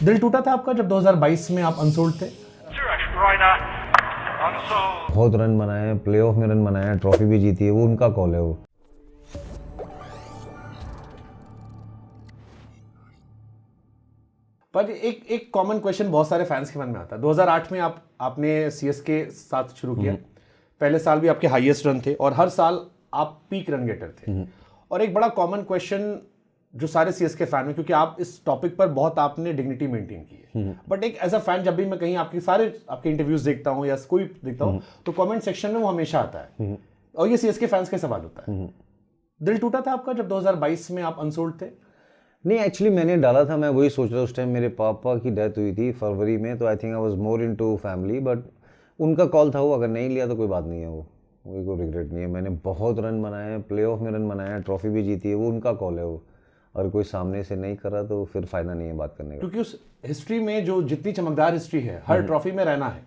दिल टूटा था आपका जब 2022 में आप अनसोल्ड थे? बहुत रन बनाए हैं, प्लेऑफ में रन बनाए हैं, ट्रॉफी भी जीती है, वो उनका कॉल है वो। पर एक कॉमन क्वेश्चन बहुत सारे फैंस के मन में आता है। 2008 में आपने सीएसके साथ शुरू किया। पहले साल भी आपके हाईएस्ट रन थे और हर साल आप पीक रन गेटर थे। और एक बड़ा कॉमन क्वेश्चन जो सारे सीएसके फैन में, क्योंकि आप इस टॉपिक पर बहुत आपने डिग्निटी मेंटेन की है, बट एक एज अ फैन जब भी मैं कहीं आपके इंटरव्यूज देखता हूं या कोई देखता हूं तो कमेंट सेक्शन में वो हमेशा आता है और ये सीएसके फैंस का सवाल होता है, दिल टूटा था आपका जब 2022 में आप अनसोल्ड थे? नहीं, एक्चुअली मैंने डाला था, मैं वही सोच रहा उस टाइम मेरे पापा की डेथ हुई थी फरवरी में, तो I think I was more into family, but उनका कॉल था वो, अगर नहीं लिया तो कोई बात नहीं है, वो कोई रिग्रेट नहीं है। मैंने बहुत रन बनाए हैं, प्लेऑफ में रन बनाए हैं, ट्रॉफी भी जीती है, वो उनका कॉल है वो। और कोई सामने से नहीं करा तो फिर फायदा नहीं है बात करने का, क्योंकि उस हिस्ट्री में जो जितनी चमकदार हिस्ट्री है, हर ट्रॉफी में रहना है।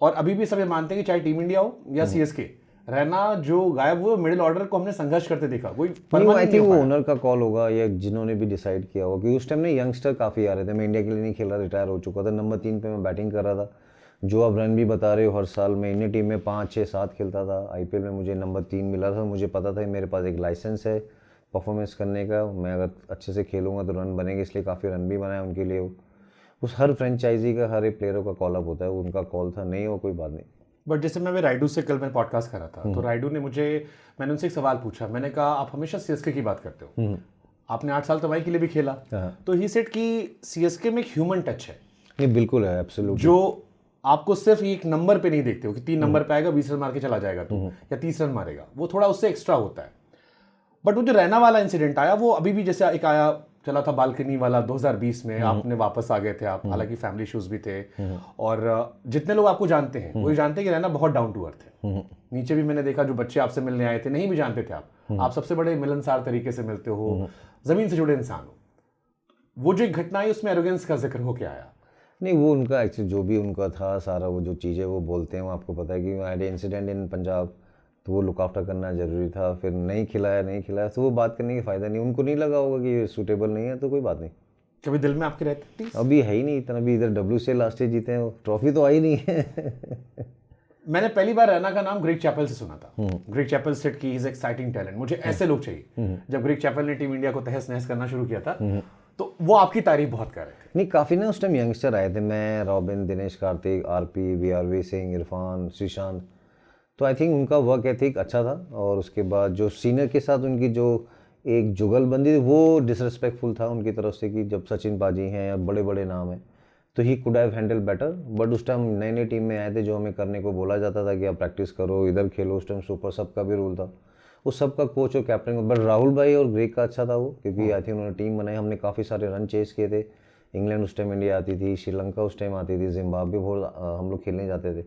और अभी भी सब ये मानते हैं कि चाहे टीम इंडिया हो या सीएसके, रहना जो गायब हुए मिडिल ऑर्डर को हमने संघर्ष करते देखा, कोई आई थिंक वो ओनर का कॉल होगा या जिन्होंने भी डिसाइड किया होगा, क्योंकि उस टाइम में यंगस्टर काफ़ी आ रहे थे। मैं इंडिया के लिए नहीं खेल रहा, रिटायर हो चुका था, नंबर 3 पे मैं बैटिंग कर रहा था। जो आप रन भी बता रहे हो, हर साल मैं इंडियन टीम में 5, 6, 7 खेलता था। आईपीएल में मुझे नंबर 3 मिला था, मुझे पता था मेरे पास एक लाइसेंस है परफॉर्मेंस करने का, मैं अगर अच्छे से खेलूंगा तो रन बनेंगे, इसलिए काफ़ी रन भी बनाए उनके लिए। उस हर फ्रेंचाइजी का हर एक प्लेयरों का कॉल अप होता है, उनका कॉल था, नहीं हो कोई बात नहीं। बट जैसे मैं राइडू से कल मैं पॉडकास्ट कर रहा था, तो राइडू ने मैंने उनसे एक सवाल पूछा। मैंने कहा आप हमेशा सीएसके की बात करते हो, आपने 8 साल तबाही के लिए भी खेला, तो ही सेड कि सीएसके में एक ह्यूमन टच है। नहीं, बिल्कुल है, एब्सोल्युटली। जो आपको सिर्फ एक नंबर पे नहीं देखते हो कि 3 नंबर पे आएगा 20 रन मार के चला जाएगा तो, या 30 रन मारेगा, वो थोड़ा उससे एक्स्ट्रा होता है। बट वो जो रैना वाला इंसिडेंट आया, वो अभी भी जैसे एक आया चला था बालकनी वाला 2020 में, आपने वापस आ गए थे आप, हालांकि फैमिली इश्यूज भी थे। और जितने लोग आपको जानते हैं वो जानते हैं कि रैना बहुत डाउन टू अर्थ है। नीचे भी मैंने देखा जो बच्चे आपसे मिलने आए थे, नहीं भी जानते थे आप सबसे बड़े मिलनसार तरीके से मिलते हो, जमीन से जुड़े इंसान हो। वो जो एक घटना है उसमें एरोगेंस का जिक्र होके आया। नहीं, वो उनका एक्चुअली जो भी उनका था सारा, वो जो चीज़ें वो बोलते हैं, वो आपको पता है कि आई इंसिडेंट इन पंजाब, तो वो लुक आफ्टर करना जरूरी था, फिर नहीं खिलाया, तो वो बात करने की फ़ायदा नहीं, उनको नहीं लगा होगा कि ये सूटेबल नहीं है, तो कोई बात नहीं। कभी दिल में आपके रहती थी? अभी है ही नहीं इतना, अभी इधर WCL लास्ट ईयर जीते हैं, वो ट्रॉफी तो आई नहीं है। मैंने पहली बार रैना का नाम ग्रेग चैपल से सुना था। ग्रेग चैपल सेड कि ही इज एक्साइटिंग टैलेंट, मुझे ऐसे लोग चाहिए। जब ग्रेग चैपल ने टीम इंडिया को तहस नहस करना शुरू किया था, तो वो आपकी तारीफ बहुत कर रहे थे। नहीं, काफ़ी ना उस टाइम यंगस्टर आए थे, मैं, robin, Dinesh Karthik, RP, VRV Singh, Irfan, Sreesanth, तो आई थिंक उनका वर्क एथिक अच्छा था। और उसके बाद जो सीनियर के साथ उनकी जो एक जुगलबंदी थी, वो डिसरिस्पेक्टफुल था उनकी तरफ से, कि जब सचिन पाजी हैं या बड़े बड़े नाम हैं तो he could have handle better. But उस टाइम नई नई टीम में आए थे, जो हमें करने को बोला जाता था कि आप प्रैक्टिस करो, इधर खेलो, उस टाइम सुपर सब का भी रूल था, उस सब का कोच और कैप्टन। बट राहुल भाई और ग्रेग का अच्छा था वो, क्योंकि आई थिंक उन्होंने टीम बनाई, हमने काफ़ी सारे रन चेस किए थे। इंग्लैंड उस टाइम इंडिया आती थी, श्रीलंका उस टाइम आती थी, जिम्बाब्वे बहुत हम लोग खेलने जाते थे।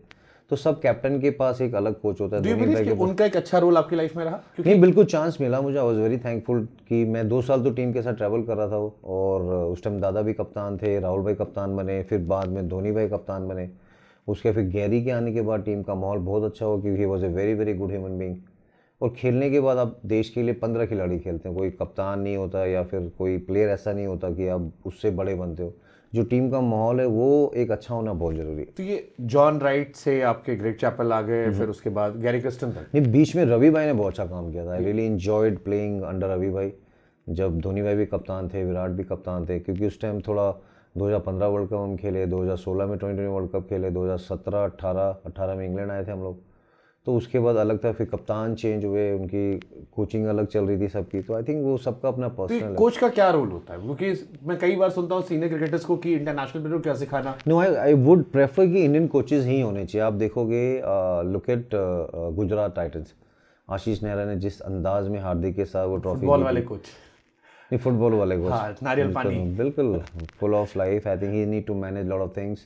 तो सब कैप्टन के पास एक अलग कोच होता है। धोनी भाई उनका एक अच्छा रोल आपकी लाइफ में रहा? नहीं, बिल्कुल चांस मिला मुझे, आई वॉज वेरी थैंकफुल कि मैं 2 साल तो टीम के साथ ट्रैवल कर रहा था वो, और उस टाइम दादा भी कप्तान थे, राहुल भाई कप्तान बने, फिर बाद में धोनी भाई कप्तान बने, उसके फिर गैरी के आने के बाद टीम का माहौल बहुत अच्छा हुआ, क्योंकि he was a very very good human being. और खेलने के बाद आप देश के लिए 15 खिलाड़ी खेलते हैं, कोई कप्तान नहीं होता या फिर कोई प्लेयर ऐसा नहीं होता कि आप उससे बड़े बनते हो। जो टीम का माहौल है वो एक अच्छा होना बहुत जरूरी है। तो ये जॉन राइट से आपके ग्रेग चैपल आ गए, फिर उसके बाद गैरी क्रिस्टन तक। नहीं, बीच में रवि भाई ने बहुत अच्छा काम किया था। I really enjoyed playing under Ravi भाई, जब धोनी भाई भी कप्तान थे, विराट भी कप्तान थे, क्योंकि उस टाइम थोड़ा 2015 वर्ल्ड कप हम खेले, 2016 में T20 वर्ल्ड कप खेले, 2017, 18 में इंग्लैंड आए थे हम लोग, तो उसके बाद अलग था, फिर कप्तान चेंज हुए, उनकी कोचिंग अलग चल रही थी सबकी, तो आई थिंक वो सबका अपना पर्सनल। कोच का क्या रोल होता है? क्योंकि मैं कई बार सुनता हूँ सीनियर क्रिकेटर्स को कि इंटरनेशनल प्लेयर को क्या सिखाना। नो, आई वुड प्रेफर कि इंडियन कोचेज ही होने चाहिए। आप देखोगे, look at Gujarat Titans, Ashish Nehra ने जिस अंदाज में हार्दिक के साथ वो ट्रॉफी, फुटबॉल वाले कोच, नहीं फुटबॉल वाले कोच, हाँ, नारियल पानी, बिल्कुल full of life. I think he need to manage lot of things,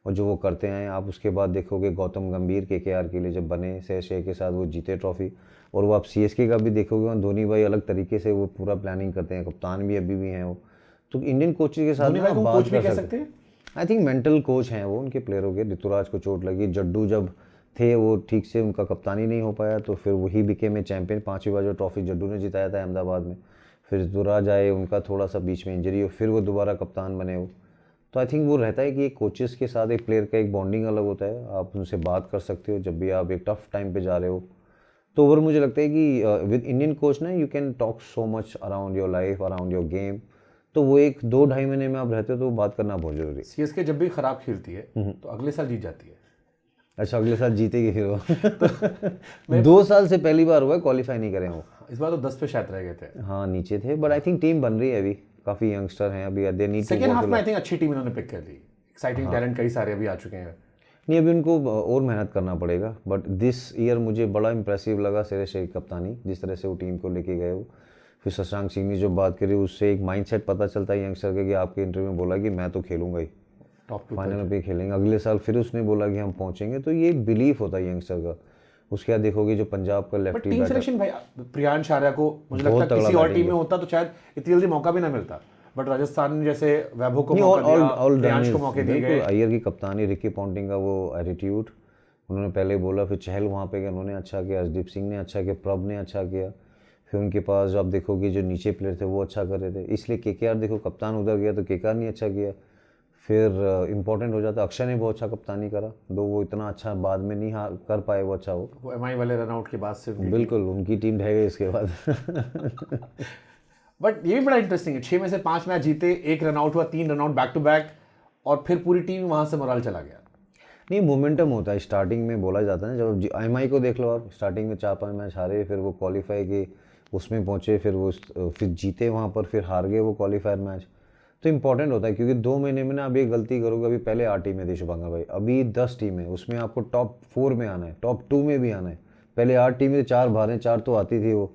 और जो वो करते हैं। आप उसके बाद देखोगे गौतम गंभीर KKR के लिए जब बने, शेर के साथ वो जीते ट्रॉफी, और वो आप CSK का भी देखोगे, और धोनी भाई अलग तरीके से वो पूरा प्लानिंग करते हैं, कप्तान भी अभी भी हैं वो। तो इंडियन कोचेज के साथ ना बात कर सकते हैं। आई थिंक मेंटल कोच हैं वो उनके प्लेयरों के। ऋतुराज को चोट लगी, जड्डू जब थे वो ठीक से उनका कप्तानी नहीं हो पाया, तो फिर वही बिकेम ए चैंपियन। 5वीं बार जो ट्रॉफी जड्डू ने जिताया था अहमदाबाद में, फिर ऋतुराज आए, उनका थोड़ा सा बीच में इंजरी हो, फिर वो दोबारा कप्तान बने वो। तो आई थिंक वो रहता है कि एक कोचेस के साथ एक प्लेयर का एक बॉन्डिंग अलग होता है, आप उनसे बात कर सकते हो जब भी आप एक टफ टाइम पे जा रहे हो। तो ओवर मुझे लगता है कि विद इंडियन कोच ना you can talk so much around your life, around your game. तो वो एक 2-2.5 महीने में आप रहते हो तो बात करना बहुत जरूरी है। सीएसके जब भी खराब खेलती है तो अगले साल जीत जाती है। अच्छा, अगले साल जीतेगी फिर वो 2 साल से पहली बार हुआ है क्वालिफाई नहीं करे वो। इस बार तो 10 पे शायद रह गए थे। हाँ नीचे थे, बट आई थिंक टीम बन रही है अभी, काफ़ी यंगस्टर हैं अभी, they need to second half में आई थिंक अच्छी टीम इन्होंने पिक कर ली, एक्साइटिंग टैलेंट कई सारे अभी आ चुके हैं। नहीं अभी उनको और मेहनत करना पड़ेगा, बट दिस ईयर मुझे बड़ा इंप्रेसिव लगा सुरेश कप्तानी, जिस तरह से वो टीम को लेके गए हो। फिर शशांक सिंह ने जो बात करी उससे एक माइंडसेट पता चलता है यंगस्टर का, कि आपके इंटरव्यू में बोला कि मैं तो खेलूंगा ही, टॉप 2 फाइनल पे खेलेंगे अगले साल, फिर उसने बोला कि हम पहुंचेंगे। तो ये बिलीफ होता है यंगस्टर का। उसके बाद देखोगे जो पंजाब का बट लेफ्टी टीम सिलेक्शन भाई, प्रियांश आर्या को मुझे लगता है तगड़ा किसी और batting टीम में होता तो शायद इतनी जल्दी मौका भी ना मिलता, बट राजस्थान ने जैसे वैभव को मौका दिया, प्रियांश को मौके दिए गए। अय्यर की कप्तानी, रिकी पॉन्टिंग का वो एटीट्यूड, उन्होंने पहले बोला, फिर चहल वहाँ पे गए, उन्होंने अच्छा किया, अर्शदीप सिंह ने अच्छा किया, प्रभ ने अच्छा किया। फिर उनके पास आप देखोगे जो नीचे प्लेयर थे वो अच्छा कर रहे थे, इसलिए केकेआर देखो कप्तान उधर गया तो केकेआर ने अच्छा किया। फिर इंपॉर्टेंट हो जाता, अक्षय ने बहुत अच्छा कप्तानी करा, दो वो इतना अच्छा बाद में नहीं कर पाए वो अच्छा हो। वो एमआई वाले रनआउट के बाद से बिल्कुल उनकी टीम ढह गई इसके बाद। बट ये भी बड़ा इंटरेस्टिंग है, 6 में से 5 मैच जीते, 1 रनआउट हुआ, 3 रनआउट बैक टू बैक, और फिर पूरी टीम वहां से मोराल चला गया। नहीं मोमेंटम होता है स्टार्टिंग में, बोला जाता है ना, जब एमआई को देख लो आप, स्टार्टिंग में 4-5 मैच हारे, फिर वो क्वालिफाई के उसमें पहुंचे, फिर जीते वहाँ पर, फिर हार गए वो क्वालिफायर मैच। तो इंपॉर्टेंट होता है क्योंकि 2 महीने में ना आप एक गलती करोगे, अभी पहले 8 टीमें थी शुभंकर भाई, अभी 10 टीमें, उसमें आपको टॉप 4 में आना है, टॉप 2 में भी आना है। पहले 8 टीमें 4 बाहर 4 तो आती थी वो,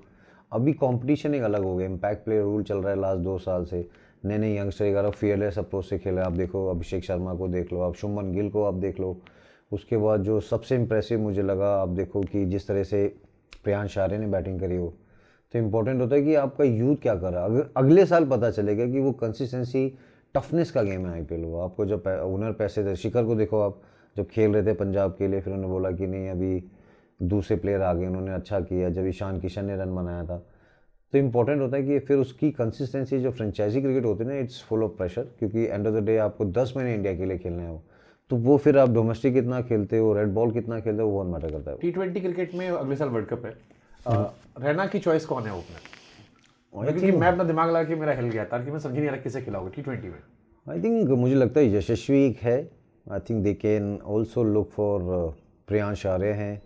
अभी कंपटीशन एक अलग हो गया, इम्पैक्ट प्लेयर रूल चल रहा है लास्ट 2 साल से, नए नए यंगस्टर फियरलेस अप्रोच से खेल रहे हैं। आप देखो अभिषेक शर्मा को देख लो, आप शुभमन गिल को आप देख लो। उसके बाद जो सबसे इम्प्रेसिव मुझे लगा, आप देखो कि जिस तरह से प्रियांश आर्य ने बैटिंग करी हो। तो इम्पोर्टेंट होता है कि आपका यूथ क्या कर रहा है, अगर अगले साल पता चलेगा कि वो कंसिस्टेंसी टफनेस का गेम है आईपीएल। वो आपको जब ओनर पैसे थे, शिखर को देखो आप जब खेल रहे थे पंजाब के लिए, फिर उन्होंने बोला कि नहीं अभी दूसरे प्लेयर आ गए, उन्होंने अच्छा किया, जब ईशान किशन ने रन बनाया था। तो इंपॉर्टेंट होता है कि फिर उसकी कंसिस्टेंसी, जो फ्रेंचाइजी क्रिकेट होती है ना, इट्स फुल ऑफ प्रेशर, क्योंकि एंड ऑफ द डे आपको 10 महीने इंडिया के लिए खेलना है वो, तो वो फिर आप डोमेस्टिक कितना खेलते हो, रेड बॉल कितना खेलते हो, वो बहुत मैटर करता है। T20 क्रिकेट में अगले साल वर्ल्ड कप है, रैना की चॉइस कौन है ओपनर? क्योंकि मैं अपना दिमाग लगा कि मेरा हिल गया था कि मैं समझ नहीं आ रहा किसे खिलाओगे T20 में। आई थिंक मुझे लगता है यशस्वी एक है, I think they can also look for Priyansh Arya हैं,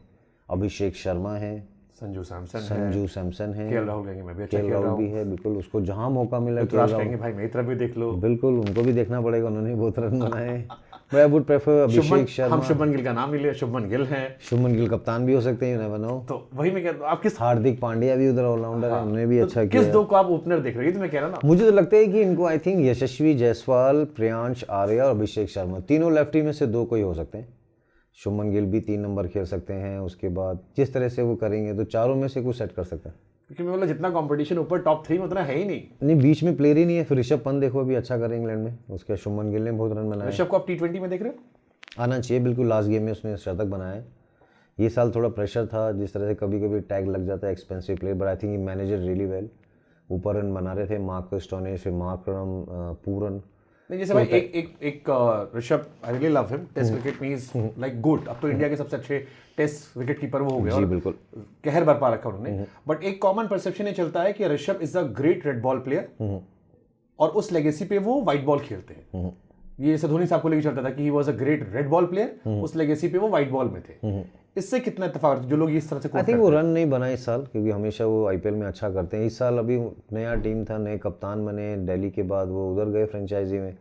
अभिषेक शर्मा है, संजू सैमसन है, केएल राहुल कहेंगे मैं भी अच्छा केएल खेल रहा राहुल हूँ, भी है, बिल्कुल उसको जहाँ मौका मिला ऋतुराज कहेंगे भाई मेरी तरफ भी देख लो, बिल्कुल उनको भी देखना पड़ेगा, उन्होंने बहुत रन बनाए। But I would prefer Abhishek Sharma. हम शुभमन गिल का नाम नहीं लिया, शुभमन गिल हैं, शुभमन गिल कप्तान भी हो सकते हैं, यू नेवर नो। तो वही मैं कहता हूँ, आप किस हार्दिक पांड्या भी उधर ऑलराउंडर है, उन्होंने भी अच्छा किया। किस दो को आप ओपनर देख रहे हो, ये तो मैं कह रहा ना। मुझे तो लगता है कि इनको आई थिंक यशस्वी जायसवाल, प्रियांश आर्या और अभिषेक शर्मा, तीनों लेफ्टी में से 2 कोई हो सकते हैं। शुभमन गिल भी 3 नंबर खेल सकते हैं, उसके बाद जिस तरह से वो करेंगे तो चारों में से कुछ सेट कर सकता है। क्योंकि मैं बोला जितना कंपटीशन ऊपर टॉप 3 में उतना है ही नहीं बीच में प्लेयर ही नहीं है। फिर ऋषभ पंत देखो अभी अच्छा करे इंग्लैंड में, उसके शुभमन गिल ने बहुत रन बनाए। ऋषभ को आप T20 में देख रहे हो? आना चाहिए बिल्कुल, लास्ट गेम में उसने शतक बनाया है। ये साल थोड़ा प्रेशर था, जिस तरह से कभी कभी टैग लग जाता है expensive player, but I think he manager really well. ऊपर रन बना रहे थे मार्कस स्टोनिस, फिर मार्करम, पूरन। नहीं जैसे भाई एक Rishabh, I really love him, test cricket में ही इज लाइक गुड, अब तो इंडिया के सबसे अच्छे टेस्ट विकेट कीपर वो हो गए, जी बिल्कुल कहर बरपा रखा उन्होंने। बट एक कॉमन परसेप्शन ये चलता है कि Rishabh is a great red ball player, और उस लेगेसी पे वो व्हाइट बॉल खेलते हैं। ये जैसे धोनी साहब को लेकर चलता था कि he was a great red ball player, उस लेगेसी पे वो व्हाइट बॉल में थे। इससे कितना इत्तेफाक जो लोग इस तरह से आई थिंक वो रन नहीं बनाए इस साल, क्योंकि हमेशा वो आईपीएल में अच्छा करते हैं। इस साल अभी नया टीम था, नए कप्तान बने दिल्ली के बाद, वो उधर गए फ्रेंचाइजी में।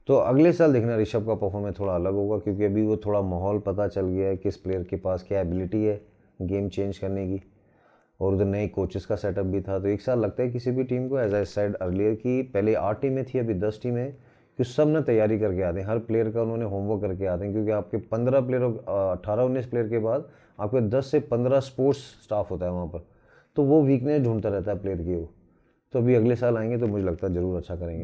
तो अगले साल देखना ऋषभ का परफॉर्मेंस थोड़ा अलग होगा, क्योंकि अभी वो थोड़ा माहौल पता चल गया है किस प्लेयर के पास क्या एबिलिटी है गेम चेंज करने की, और उधर नए कोचेस का सेटअप भी था। तो एक साल लगता है किसी भी टीम को, एज आई सेड अर्लियर कि पहले 8 टीमें थी, अभी 10 टीमें, कि सब ने तैयारी करके आते हैं, हर प्लेयर का उन्होंने होमवर्क करके आते हैं, क्योंकि आपके 15 प्लेयर, 18-19 प्लेयर के बाद आपके 10 से 15 स्पोर्ट्स स्टाफ होता है वहाँ पर, तो वो वीकनेस ढूंढता रहता है प्लेयर की वो। तो अभी अगले साल आएंगे तो मुझे लगता है ज़रूर अच्छा करेंगे।